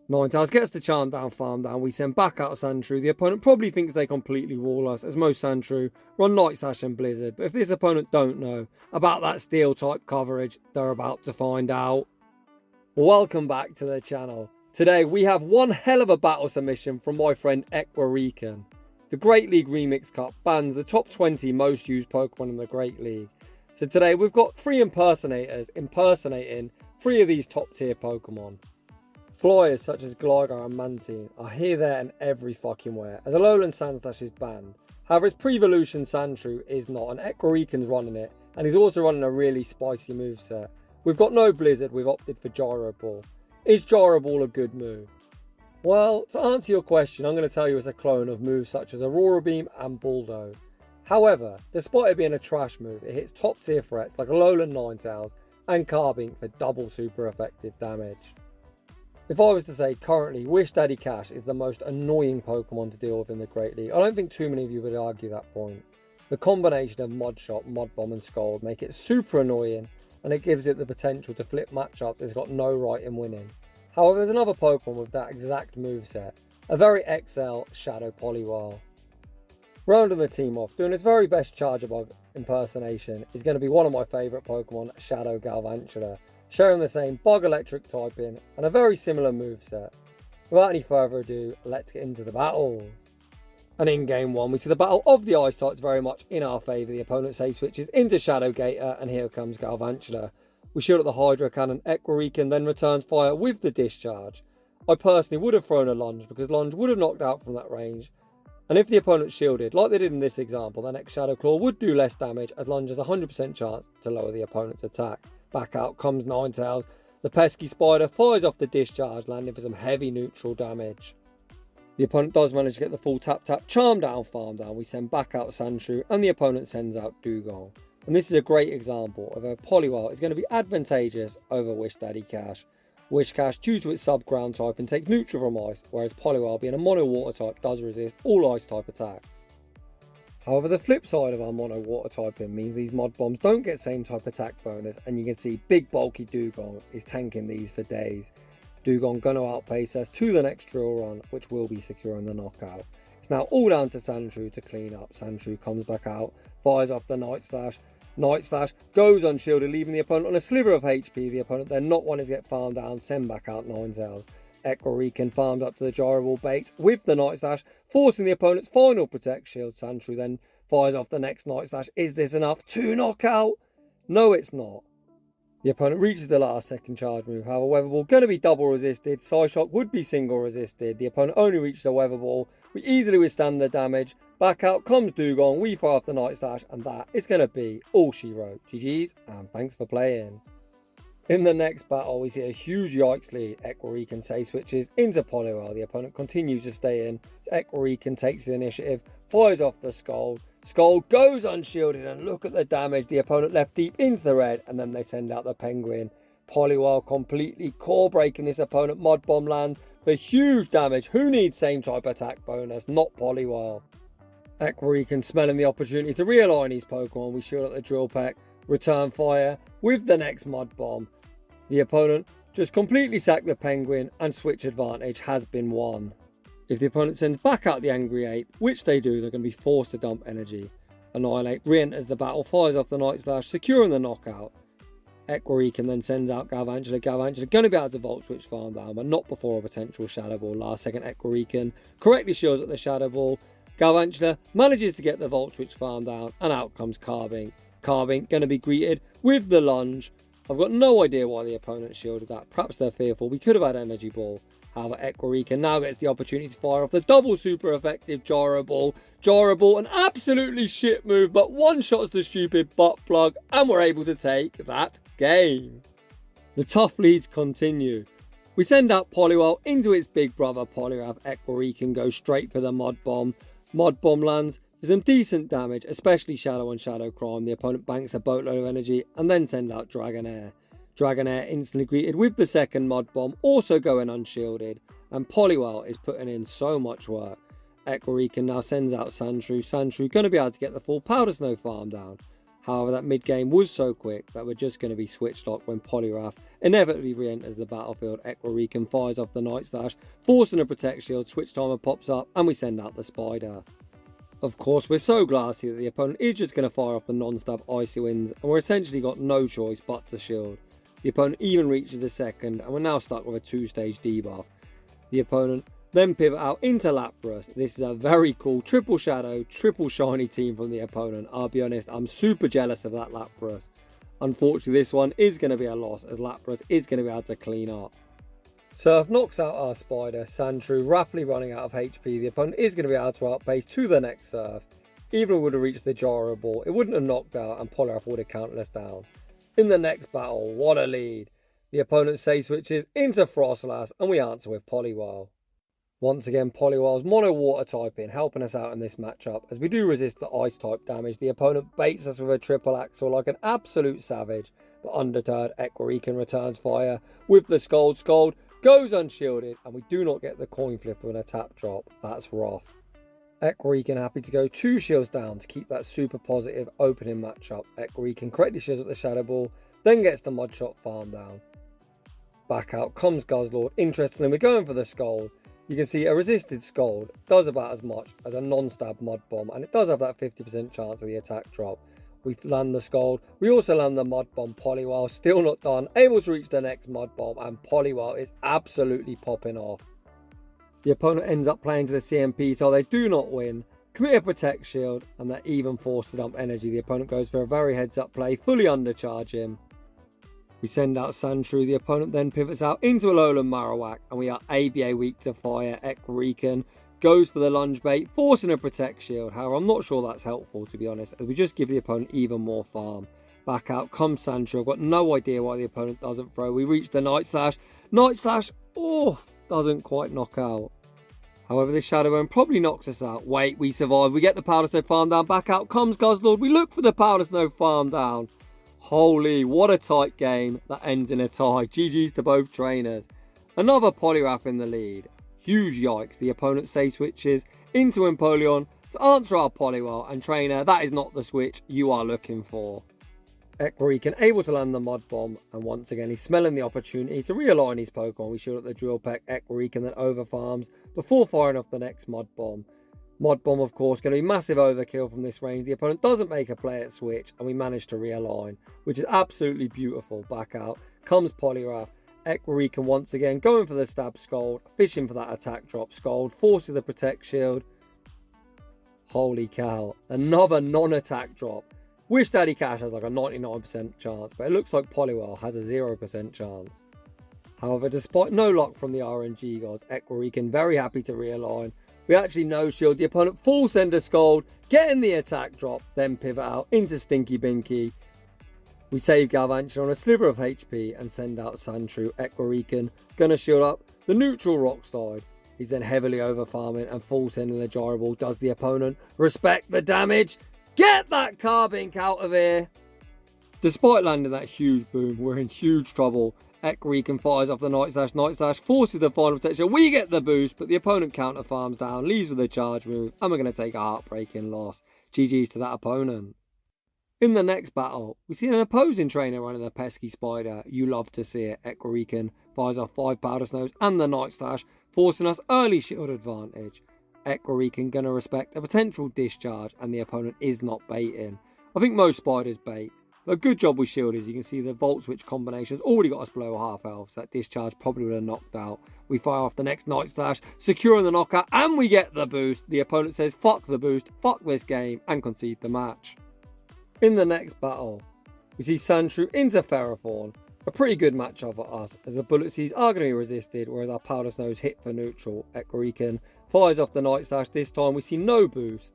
Ninetales gets the charm down, farm down. We send back out Sandshrew. The opponent probably thinks they completely wall us, as most Sandshrew run Night Slash and Blizzard. But if this opponent don't know about that steel type coverage, they're about to find out. Welcome back to the channel. Today we have one hell of a battle submission from my friend Equarican. The Great League Remix Cup bans the top 20 most used Pokemon in the Great League. So today we've got 3 impersonators impersonating 3 of these top tier Pokemon. Flyers such as Gligar and Mantine are here, there and every fucking where, as Alolan Sandslash is banned. However, its pre-evolution Sandshrew is not, and Equarican's running it, and he's also running a really spicy moveset. We've got no Blizzard, we've opted for Gyro Ball. Is Gyro Ball a good move? Well, to answer your question, I'm going to tell you it's a clone of moves such as Aurora Beam and Bulldoze. However, despite it being a trash move, it hits top tier threats like Alolan Ninetales and Carbink for double super effective damage. If I was to say currently, Wish Daddy Cash is the most annoying Pokemon to deal with in the Great League, I don't think too many of you would argue that point. The combination of Mud Shot, Mud Bomb and Scald make it super annoying, and it gives it the potential to flip matchups it's got no right in winning. However, there's another Pokemon with that exact moveset, a very XL Shadow Poliwhirl. Rounding the team off, doing its very best Charjabug impersonation is going to be one of my favourite Pokemon, Shadow Galvantula, sharing the same bug electric typing and a very similar moveset. Without any further ado, let's get into the battles. And in game 1 we see the battle of the ice types very much in our favour. The opponent safe switches into Shadow Gator and here comes Galvantula. We shield at the Hydro Cannon, Equarican then returns fire with the discharge. I personally would have thrown a lunge because lunge would have knocked out from that range. And if the opponent shielded, like they did in this example, the next Shadow Claw would do less damage as lunge has a 100% chance to lower the opponent's attack. Back out comes Ninetales. The pesky spider fires off the discharge, landing for some heavy neutral damage. The opponent does manage to get the full tap charm down, farm down. We send back out Sandshrew and the opponent sends out Dugong. And this is a great example of a Poliwhirl is going to be advantageous over Wish Daddy Cash. Whiscash, due to its sub-ground type, and takes neutral from ice, whereas Poliwhirl, being a mono water type, does resist all ice type attacks. However, the flip side of our mono water typing means these Mud Bombs don't get same type attack bonus, and you can see big bulky Dugong is tanking these for days. Dugong going to outpace us to the next drill run, which will be securing the knockout. It's now all down to Sandshrew to clean up. Sandshrew comes back out, fires off the Night Slash. Night Slash goes unshielded, leaving the opponent on a sliver of HP. The opponent then not wanting to get farmed down, send back out Ninetales. Equarican farmed up to the Gyro Ball bait with the Night Slash, forcing the opponent's final Protect Shield. Sandshrew then fires off the next Night Slash. Is this enough to knock out? No, it's not. The opponent reaches the last second charge move. However, Weather Ball going to be double resisted. Psyshock would be single resisted. The opponent only reaches a Weather Ball. We easily withstand the damage. Back out comes Dugong. We fire off the Night Slash, and that is going to be all she wrote. GG's, and thanks for playing. In the next battle, we see a huge Yikes lead. Equarican safe switches into Poliwhirl. The opponent continues to stay in. Equarican takes the initiative, fires off the Scald. Scald goes unshielded, and look at the damage. The opponent left deep into the red, and then they send out the Penguin. Poliwhirl completely core breaking this opponent. Mud Bomb lands for huge damage. Who needs same type attack bonus? Not Poliwhirl. Equarican smelling the opportunity to realign his Pokemon. We shield at the Drill Peck, return fire with the next Mud Bomb. The opponent just completely sacked the Penguin, and switch advantage has been won. If the opponent sends back out the Angry Ape, which they do, they're going to be forced to dump energy. Annihilate re-enters the battle, fires off the Night Slash, securing the knockout. Equarican then sends out Galvantula. Galvantula going to be able to Volt Switch farm down, but not before a potential Shadow Ball. Last second Equarican correctly shields at the Shadow Ball. Galvantula manages to get the Volt Switch farm down, and out comes Carbink. Carbink going to be greeted with the lunge. I've got no idea why the opponent shielded that. Perhaps they're fearful. We could have had Energy Ball. However, Equarican now gets the opportunity to fire off the double super effective Gyro Ball. Gyro Ball, an absolutely shit move, but one-shots the stupid butt plug, and we're able to take that game. The tough leads continue. We send out Poliwhirl into its big brother Poliwrath. Equarican goes straight for the Mud Bomb. Mud Bomb lands for some decent damage, especially Shadow on Shadow Crime. The opponent banks a boatload of energy and then send out Dragonair. Dragonair instantly greeted with the second Mud Bomb, also going unshielded, and Poliwhirl is putting in so much work. Equarican now sends out Sandshrew. Sandshrew going to be able to get the full Powder Snow farm down. However, that mid-game was so quick that we're just going to be switch locked when Poliwhirl inevitably re-enters the battlefield. Equirican fires off the Night Slash, forcing a Protect Shield, switch timer pops up, and we send out the Spider. Of course, we're so glad to see that the opponent is just going to fire off the non-stab Icy Winds, and we're essentially got no choice but to shield. The opponent even reaches the second, and we're now stuck with a 2-stage debuff. The opponent then pivot out into Lapras. This is a very cool triple shadow, triple shiny team from the opponent. I'll be honest, I'm super jealous of that Lapras. Unfortunately, this one is going to be a loss, as Lapras is going to be able to clean up. Surf knocks out our Spider. Sandshrew rapidly running out of HP. The opponent is going to be able to outpace to the next Surf. Even if it would have reached the Gyro Ball, it wouldn't have knocked out, and Poliwhirl would have counted us down. In the next battle, what a lead. The opponent say switches into Frostlass, and we answer with Poliwhirl. Once again, Poliwhirl's mono water typing helping us out in this matchup. As we do resist the ice type damage, the opponent baits us with a triple axle like an absolute savage. But undeterred, Equirican returns fire with the Scald. Scald goes unshielded, and we do not get the coin flip with a tap drop. That's rough. Equirican happy to go 2 shields down to keep that super positive opening matchup. Equirican correctly shields at the Shadow Ball, then gets the Mud Shot farm down. Back out comes Guzzlord. Interestingly, we're going for the Scald. You can see a resisted Scald does about as much as a non-stab Mud Bomb, and it does have that 50% chance of the attack drop. We land the Scald. We also land the Mud Bomb. Poliwhirl still not done, able to reach the next Mud Bomb, and Poliwhirl is absolutely popping off. The opponent ends up playing to the CMP, so they do not win. Commit a Protect Shield, and they're even forced to dump energy. The opponent goes for a very heads-up play, fully undercharge him. We send out Sandshrew. The opponent then pivots out into Alolan Marowak, and we are ABA weak to fire. Equirican goes for the lunge bait, forcing a Protect Shield. However, I'm not sure that's helpful, to be honest, as we just give the opponent even more farm. Back out comes Sandshrew. I've got no idea why the opponent doesn't throw. We reach the Night Slash. Night Slash, doesn't quite knock out. However, this Shadow Bone probably knocks us out. Wait, we survive. We get the Powder Snow farm down. Back out comes Guzzlord. We look for the Powder Snow farm down. Holy, what a tight game that ends in a tie. GG's to both trainers. Another Poliwhirl in the lead. Huge yikes. The opponent say switches into Empoleon to answer our Poliwhirl, and trainer, that is not the switch you are looking for. Equirican able to land the Mud Bomb, and once again he's smelling the opportunity to realign his Pokemon. We shield at the Drill Peck. Equirican then overfarms before firing off the next Mud Bomb. Mud Bomb, of course, going to be massive overkill from this range. The opponent doesn't make a play at switch, and we manage to realign, which is absolutely beautiful. Back out comes Poliwhirl. Equirican once again going for the stab Scald, fishing for that attack drop. Scald forces the Protect Shield. Holy cow, another non-attack drop. Wish Daddy Cash has like a 99% chance, but it looks like Poliwhirl has a 0% chance. However, despite no luck from the RNG gods, Equirican very happy to realign. We actually no shield the opponent, full send a Scald, getting the attack drop, then pivot out into Stinky Binky. We save Galvantula on a sliver of HP and send out Sandshrew. Equirican gonna shield up the neutral Rock Slide. He's then heavily over farming and full sending the Gyro Ball. Does the opponent respect the damage? Get that Carbink out of here! Despite landing that huge boom, we're in huge trouble. Equirican fires off the Night Slash. Night Slash forces the final protection. We get the boost, but the opponent counter farms down, leaves with a charge move, and we're going to take a heartbreaking loss. GG's to that opponent. In the next battle, we see an opposing trainer running the pesky Spider. You love to see it. Equirican fires off 5 Powder Snows and the Night Slash, forcing us early shield advantage. Equirican going to respect a potential discharge, and the opponent is not baiting. I think most Spiders bait. But a good job with shield. As you can see, the Volt Switch combination has already got us below half health, so that discharge probably would have knocked out. We fire off the next Night Slash, securing the knockout, and we get the boost. The opponent says, fuck the boost, fuck this game, and concede the match. In the next battle, we see Sandshrew into Ferrothorn. A pretty good matchup for us, as the Bullet Seeds are going to be resisted, whereas our Powder Snows hit for neutral. Equirican fires off the Night Slash. This time we see no boost.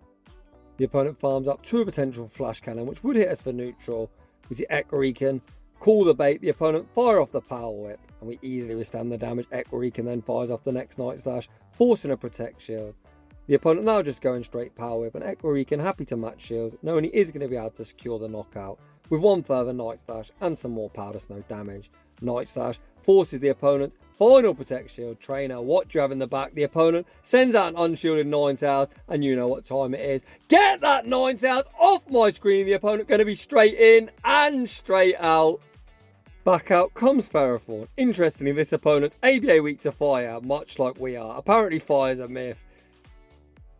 The opponent farms up to a potential Flash Cannon, which would hit us for neutral. We see Equirican call the bait. The opponent fire off the Power Whip, and we easily withstand the damage. Equirican then fires off the next Night Slash, forcing a Protect Shield. The opponent now just going straight Power Whip, and Equirican happy to match shield, knowing he is going to be able to secure the knockout with one further Night Slash and some more Powder Snow damage. Night Slash forces the opponent's final Protect Shield. Trainer, what do you have in the back? The opponent sends out an unshielded Ninetales, and you know what time it is. Get that Ninetales off my screen. The opponent going to be straight in and straight out. Back out comes Ferrothorn. Interestingly, this opponent's ABA weak to fire, much like we are. Apparently fire's a myth.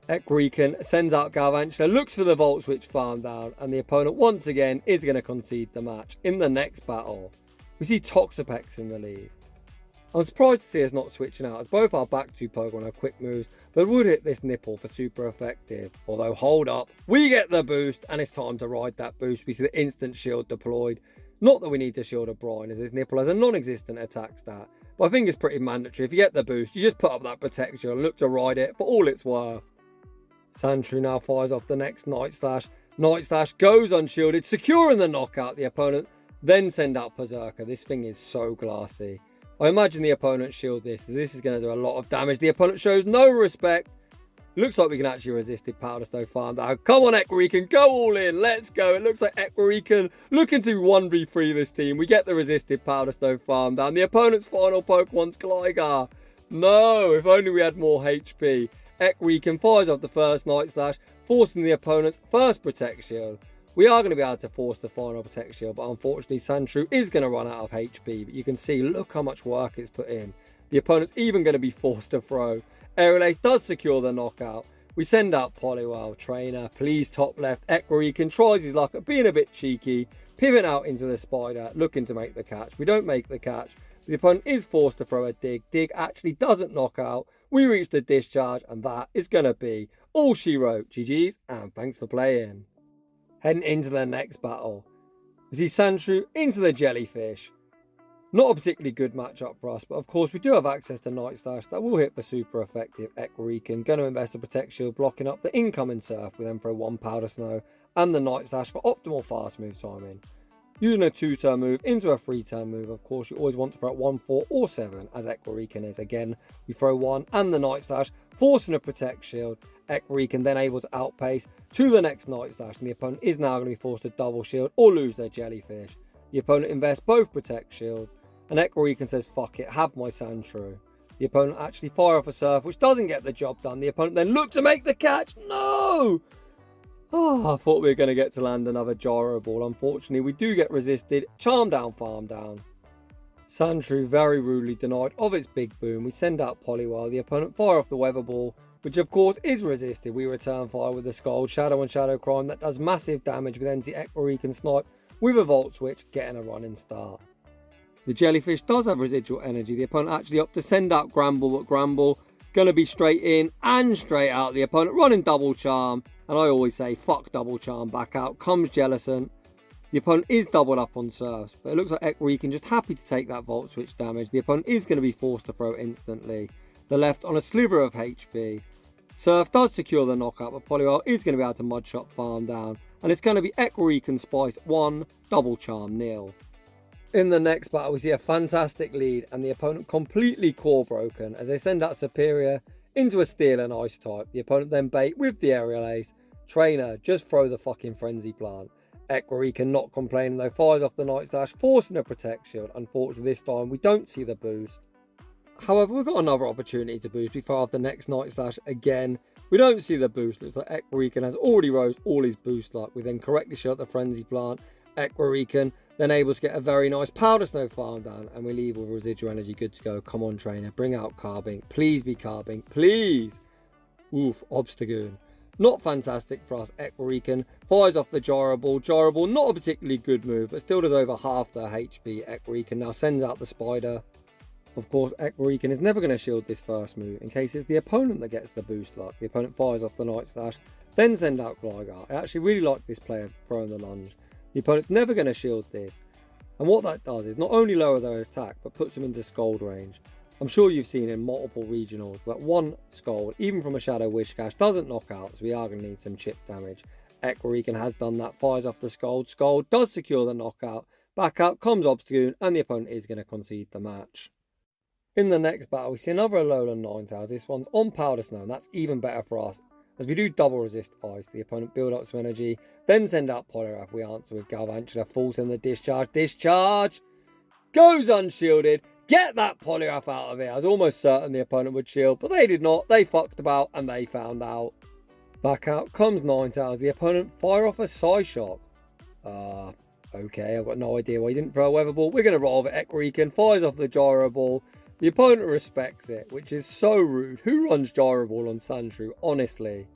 Ekriken sends out Galvantula, looks for the Volt Switch farm down, and the opponent once again is going to concede the match. In the next battle, we see Toxapex in the lead. I'm surprised to see us not switching out, as both our back two Pokemon have quick moves that would hit this nipple for super effective. Although, hold up, we get the boost, and it's time to ride that boost. We see the instant shield deployed. Not that we need to shield a Brian, as his nipple has a non-existent attack stat, but I think it's pretty mandatory. If you get the boost, you just put up that Protect Shield and look to ride it for all it's worth. Sandshrew now fires off the next Night Slash. Night Slash goes unshielded, securing the knockout. The opponent then send out Berserker. This thing is so glassy. I imagine the opponent shield this. This is going to do a lot of damage. The opponent shows no respect. Looks like we can actually resist it. Powder Snow farm down. Come on, Ekriken, go all in. Let's go. It looks like Ekriken looking to 1v3 this team. We get the resisted Powder Snow farm down. The opponent's final Pokemon's Gligar. No, if only we had more HP. Ekriken fires off the first Night Slash, forcing the opponent's first Protect Shield. We are going to be able to force the final Protect Shield, but unfortunately Sandshrew is going to run out of HP. But you can see, look how much work it's put in. The opponent's even going to be forced to throw. Aerial Ace does secure the knockout. We send out Poliwhirl. Trainer, please top left. Ekriken tries his luck at being a bit cheeky. Pivot out into the Spider, looking to make the catch. We don't make the catch. The opponent is forced to throw a Dig. Dig actually doesn't knock out. We reach the discharge, and that is going to be all she wrote. GG's, and thanks for playing. Heading into the next battle, we see Sandshrew into the Jellyfish. Not a particularly good matchup for us, but of course we do have access to Night Slash that will hit for super effective. Ekriken going to invest a Protect Shield, blocking up the incoming Surf. We then throw one Powder Snow and the Night Slash for optimal fast move timing. Using a 2-turn move into a 3-turn move, of course you always want to throw 1, 4 or 7 as Ekriken is. Again, we throw 1 and the Night Slash, forcing a Protect Shield. Ekriken then able to outpace to the next Night Slash, and the opponent is now going to be forced to double shield or lose their Jellyfish. The opponent invests both Protect Shields, and Ekriken says fuck it, have my Sandshrew. The opponent actually fire off a Surf, which doesn't get the job done. The opponent then look to make the catch. No! Oh, I thought we were going to get to land another Gyro Ball. Unfortunately, we do get resisted. Charm down, farm down. Sandshrew very rudely denied of its big boom. We send out Poliwhirl. The opponent fire off the Weather Ball, which of course is resisted. We return fire with the Scald, Shadow and Shadow Crime. That does massive damage. We then see Ekriken snipe with a Volt Switch, getting a running start. The Jellyfish does have residual energy. The opponent actually opts to send out Gramble, but Gramble going to be straight in and straight out. The opponent running Double Charm. And I always say, fuck Double Charm, back out. Comes Jellicent. The opponent is doubled up on Surfs, but it looks like Ekriken just happy to take that Volt Switch damage. The opponent is going to be forced to throw instantly. The left on a sliver of HP. Surf does secure the knockout, but Poliwhirl is going to be able to Mud Shot farm down. And it's going to be Ekriken Spice 1, Double Charm 0. In the next battle, we see a fantastic lead, and the opponent completely core broken as they send out Superior into a Steel and Ice type. The opponent then bait with the Aerial Ace. Trainer, just throw the fucking Frenzy Plant. Ekriken not complaining though, fires off the Night Slash, forcing a Protect Shield. Unfortunately this time we don't see the boost. However, we've got another opportunity to boost. We fire off the next Night Slash again. We don't see the boost. Looks like Ekriken has already rose all his boost luck. We then correctly shot the Frenzy Plant. Ekriken then able to get a very nice Powder Snow farm down, and we leave with residual energy good to go. Come on, Trainer, bring out Carbink. Please be Carbink, please. Oof, Obstagoon. Not fantastic for us. Ekriken fires off the Gyro Ball. Gyro Ball, not a particularly good move, but still does over half their HP. Ekriken now sends out the Spider. Of course, Ekriken is never going to shield this first move in case it's the opponent that gets the boost luck. The opponent fires off the Night Slash, then send out Gligar. I actually really like this player throwing the lunge. The opponent's never going to shield this. And what that does is not only lower their attack, but puts them into Scald range. I'm sure you've seen in multiple regionals, but one Scald, even from a Shadow Whiscash, doesn't knock out, so we are going to need some chip damage. Ekriken has done that, fires off the Scald. Scald does secure the knockout. Back out comes Obstagoon, and the opponent is going to concede the match. In the next battle, we see another Alolan Ninetales. This one's on Powder Snow, and that's even better for us, as we do double resist ice. The opponent build up some energy, then send out Poliwhirl. We answer with Galvantula, falls in the discharge. Discharge! goes unshielded. Get that Poliwhirl out of here. I was almost certain the opponent would shield, but they did not. They fucked about and they found out. Back out comes Ninetales. The opponent fire off a Psyshock. Okay, I've got no idea why he didn't throw a Weather Ball. We're going to roll over Ekarikan, fires off the Gyro Ball. The opponent respects it, which is so rude. Who runs Gyro Ball on Sandshrew, honestly?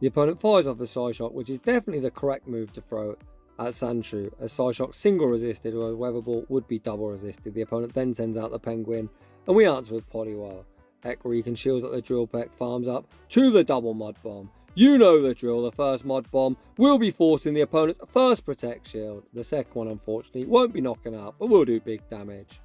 The opponent fires off the Psyshock, which is definitely the correct move to throw at Sandshrew. A Psyshock single resisted, or a Weather Ball would be double resisted. The opponent then sends out the Penguin, and we answer with Poliwhirl. Ekarikan shields at the Drill Peck, farms up to the double Mud Bomb. You know the drill, the first Mud Bomb will be forcing the opponent's first Protect Shield. The second one, unfortunately, won't be knocking out, but will do big damage.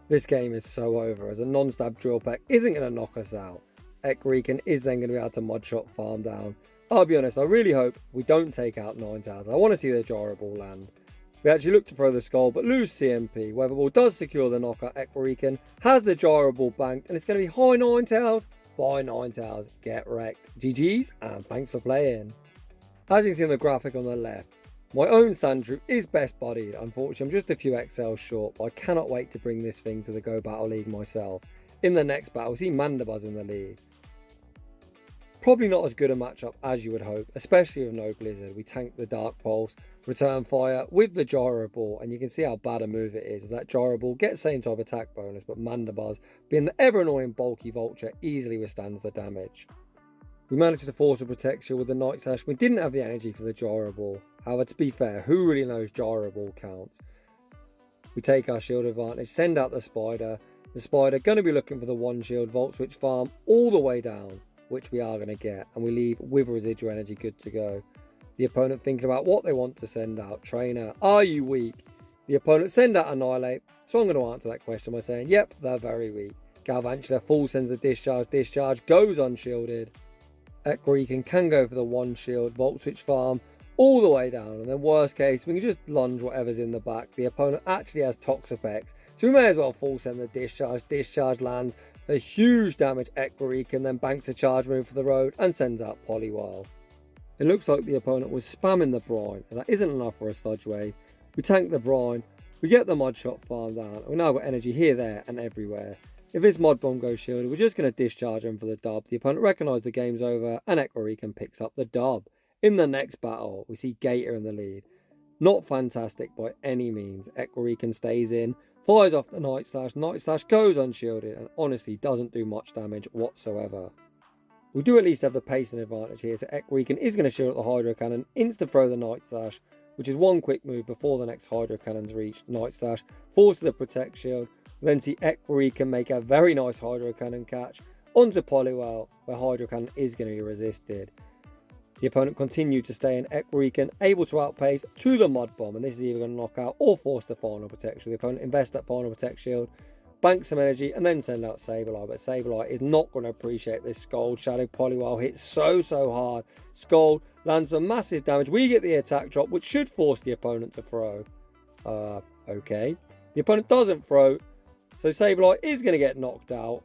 This game is so over, as a non-stab Drill Peck isn't going to knock us out. Ekarikan is then going to be able to Mud Shot farm down. I'll be honest, I really hope we don't take out Ninetales. I want to see the Gyro Ball land. We actually look to throw the Skull, but lose CMP. Weather Ball does secure the knockout. Ekarikan has the Gyro Ball banked, and it's going to be high Ninetales. Bye Ninetales, get wrecked. GG's, and thanks for playing. As you can see on the graphic on the left, my own Sandshrew is best buddied. Unfortunately, I'm just a few XL short, but I cannot wait to bring this thing to the Go Battle League myself. In the next battle, we see Mandibuzz in the lead. Probably not as good a matchup as you would hope, especially with no Blizzard. We tank the Dark Pulse, return fire with the Gyro Ball, and you can see how bad a move it is. As that Gyro Ball gets same type attack bonus, but Mandibuzz, being the ever annoying bulky Vulture, easily withstands the damage. We managed to force a protection with the Night Slash. We didn't have the energy for the Gyro Ball. However, to be fair, who really knows Gyro Ball counts? We take our shield advantage, send out the Spider. The Spider going to be looking for the one shield Volt Switch farm all the way down, which we are going to get, and we leave with residual energy good to go. The opponent thinking about what they want to send out. Trainer, are you weak? The opponent send out Annihilate, so I'm going to answer that question by saying, yep, they're very weak. Galvantula full sends the Discharge goes unshielded. Ekarikan can go for the one shield, Volt Switch farm all the way down, and then worst case, we can just lunge whatever's in the back. The opponent actually has Toxapex, so we may as well full send the Discharge lands for huge damage. Ekarikan then banks a charge move for the road and sends out Poliwhirl. It looks like the opponent was spamming the Brine, and that isn't enough for a Sludge Wave. We tank the Brine, we get the Mud Shot farm down, and we now got energy here, there and everywhere. If this Mud Bomb goes shielded, we're just going to discharge him for the dub. The opponent recognises the game's over, and Ekarikan picks up the dub. In the next battle, we see Gator in the lead. Not fantastic by any means. Ekarikan stays in, fires off the Night Slash goes unshielded, and honestly doesn't do much damage whatsoever. We do at least have the pacing advantage here, so Ekarikan is going to shield at the Hydro Cannon, insta throw the Night Slash, which is one quick move before the next Hydro Cannon's reached. Night Slash forces the Protect Shield. We then see Ekarikan make a very nice Hydro Cannon catch onto Poliwhirl, where Hydro Cannon is going to be resisted. The opponent continued to stay in. Ekarikan able to outpace to the Mud Bomb, and this is either going to knock out or force the final Protect Shield. The opponent invests that final Protect Shield, bank some energy, and then send out Sableye, but Sableye is not going to appreciate this Scald. Shadow Poliwhirl hits so hard. Scald lands some massive damage. We get the attack drop, which should force the opponent to throw. Okay. The opponent doesn't throw, so Sableye is going to get knocked out.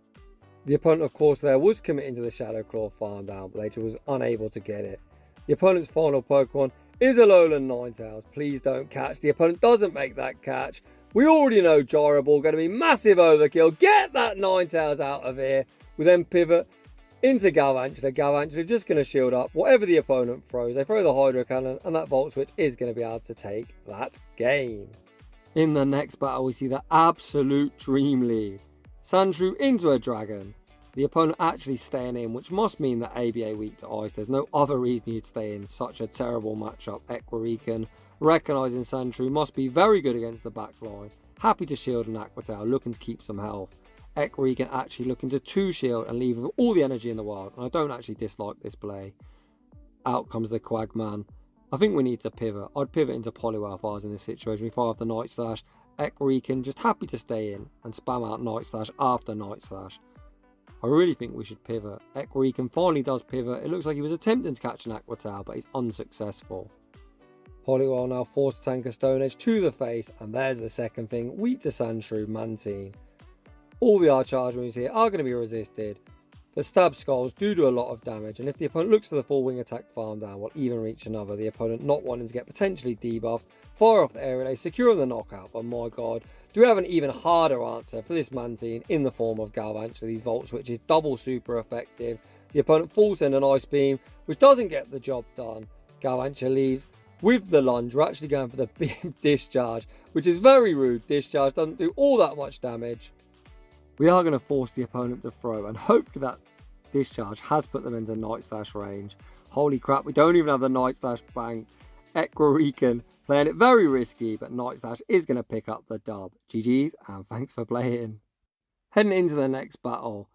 The opponent, of course, there was committing to the Shadow Claw farm down, but they just was unable to get it. The opponent's final Pokemon is Alolan Ninetales. Please don't catch. The opponent doesn't make that catch. We already know Gyro Ball going to be massive overkill. Get that Ninetales out of here. We then pivot into Galvantula. Galvantula just going to shield up whatever the opponent throws. They throw the Hydro Cannon, and that Volt Switch is going to be able to take that game. In the next battle, we see the absolute dream lead. Sandshrew into a Dragon. The opponent actually staying in, which must mean that ABA weak to ice. There's no other reason you'd stay in such a terrible matchup. Ekarikan, recognising Sandshrew, must be very good against the back line. Happy to shield an Aqua Tail, looking to keep some health. Ekarikan actually looking to 2-shield and leave with all the energy in the world. And I don't actually dislike this play. Out comes the Quagman. I think we need to pivot. I'd pivot into Poliwhirl if I was in this situation. We fire off the Night Slash. Ekarikan just happy to stay in and spam out Night Slash after Night Slash. I really think we should pivot. Ekarikan finally does pivot. It looks like he was attempting to catch an Aqua Tail, but he's unsuccessful. Poliwhirl now forced to tank a Stone Edge to the face, and there's the second thing. Weak to Sandshrew, Mantine. All the R charge moves here are going to be resisted, but stab skulls do a lot of damage, and if the opponent looks for the full wing attack farm down while even reach another, the opponent not wanting to get potentially debuffed, fire off the air relay, secure the knockout. But my god, do we have an even harder answer for this Mantine in the form of Galvantula, these Volt Switches, double super effective. The opponent falls in an Ice Beam, which doesn't get the job done. Galvantula leaves with the lunge. We're actually going for the big Discharge, which is very rude. Discharge doesn't do all that much damage. We are going to force the opponent to throw, and hopefully that Discharge has put them into Night Slash range. Holy crap, we don't even have the Night Slash bank. Equarican playing it very risky, but Night Slash is going to pick up the dub. GG's, and thanks for playing. Heading into the next battle,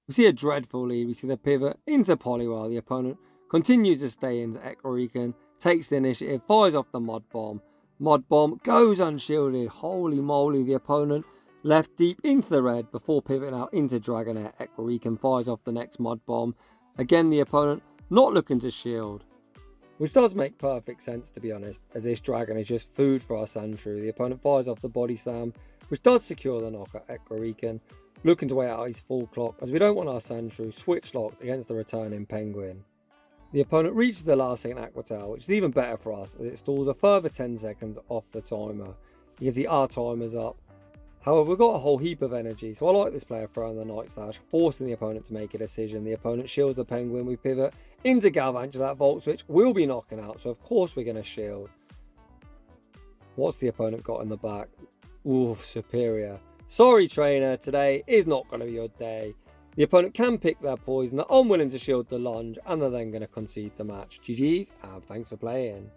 we see a dreadful lead. We see the pivot into Poliwhirl. The opponent continues to stay into Equarican, takes the initiative, fires off the Mud Bomb. Mud Bomb goes unshielded. Holy moly, the opponent left deep into the red before pivoting out into Dragonair. Equarican fires off the next Mud Bomb. Again, the opponent not looking to shield, which does make perfect sense, to be honest, as this dragon is just food for our Sandshrew. The opponent fires off the Body Slam, which does secure the knockout. Equarican looking to wait out his full clock, as we don't want our Sandshrew switch locked against the returning Penguin. The opponent reaches the last second Aqua Tail, which is even better for us, as it stalls a further 10 seconds off the timer. You can see our timer's up. However, we've got a whole heap of energy, so I like this player throwing the Night Slash, forcing the opponent to make a decision. The opponent shields the Penguin. We pivot into Galvantula. That Volt Switch will be knocking out, so of course we're going to shield. What's the opponent got in the back? Oof, superior. Sorry, trainer, today is not going to be your day. The opponent can pick their poison. They're unwilling to shield the lunge, and they're then going to concede the match. GG's, and thanks for playing.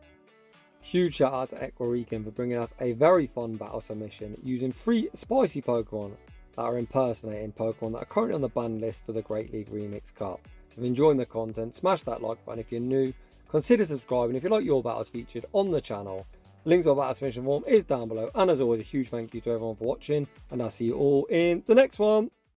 Huge shout out to Equarican for bringing us a very fun battle submission using 3 spicy Pokemon that are impersonating Pokemon that are currently on the ban list for the Great League Remix Cup. So if you're enjoying the content, smash that like button. If you're new, consider subscribing. If you like your battles featured on the channel, link to our battle submission form is down below. And as always, a huge thank you to everyone for watching, and I'll see you all in the next one.